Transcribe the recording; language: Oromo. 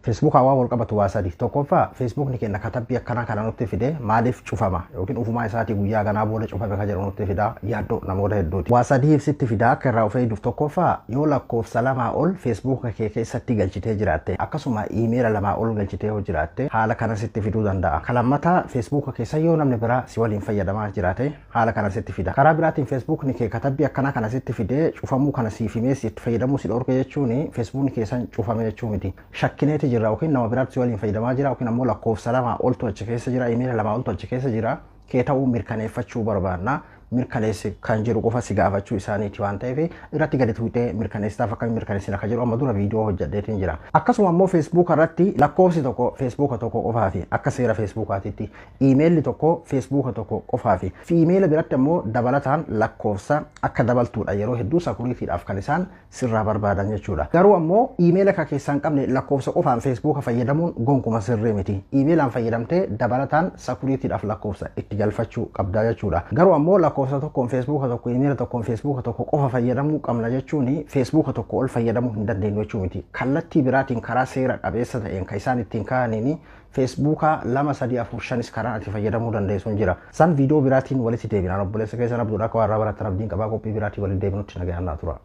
Facebook hawa wal qabatu waa sadi tokkoffaa Facebook ni kenna katabbii akkana kana nutti fide maaliif cufama yookiin ufumaa isaati guyyaa ganaa booda cufame ka jedhu nutti fida yaaddo namoota hedduuti. Waa sadii ibsitti fida akka irraa of eeguuf tokkoffaa yoo lakkoofsa lamaa ol Facebook kee keessatti galchitee jiraatte akkasuma email lamaa ol galchitee hoo jiraatte haala kana sitti fiduu danda'a. Kalammataa Facebook keessa yoo namni biraa si waliin fayyadamaa jiraate haala kana sitti fida. Karaa biraatiin Facebook ni kee katabbii akkana kana sitti fide cufamuu kana siif himee sitti fayyadamuu si dhorke jechuun Facebook ni keessan cufame jechuu miti. Shakkineeti jira yookiin nama biraatti waliin fayyadamaa jira yookiin ammoo lakkoofsa lamaa oltu achi keessa jira email lamaa oltu achi keessa jira kee ta'uu mirkaneeffachuu barbaanna. Mirkaneessi kan jiru qofa si gaafachuu isaaniiti waan ta'eef irratti gadi tuutee mirkaneessitaaf akka mirkaneessina ka jedhu amma dura viidiyoo hojjedheetiin jira. Akkasuma ammoo Facebook irratti lakkoofsi tokko Facebook tokko qofaa fi akka seera Facebookaatiitti email tokko Facebook tokko qofaa fi email biratti ammoo dabalataan lakkoofsa akka dabaltuudha yeroo hedduu sakuriitiidhaaf kan isaan sirraa barbaadan jechuudha. Garuu ammoo email akka keessaan qabne lakkoofsa qofaan Facebook fayyadamuun gonkuma sirrii miti. Emailaan fayyadamtee dabalataan sakuriitiidhaaf lakkoofsa itti galfachuu qabdaa jechuudha. Garuu ammoo lakkoofsa tokkoon Facebook tokko email tokkoon Facebook tokko qofa fayyadamuu qabna jechuun Facebook tokko ol fayyadamuu hin dandeenyu jechuu miti. Kallattii biraatiin karaa seera qabeessa ta'een kan isaan ittiin kaa'aniin Facebook 2 3 4 5 karaa itti fayyadamuu dandeessuun jira. San viidiyoo biraatiin walitti deebinaan obboleessa keessan abduudha akka warraa barattan abdiin qabaa qophii biraatiin walitti deebinutti nagaannaa tura.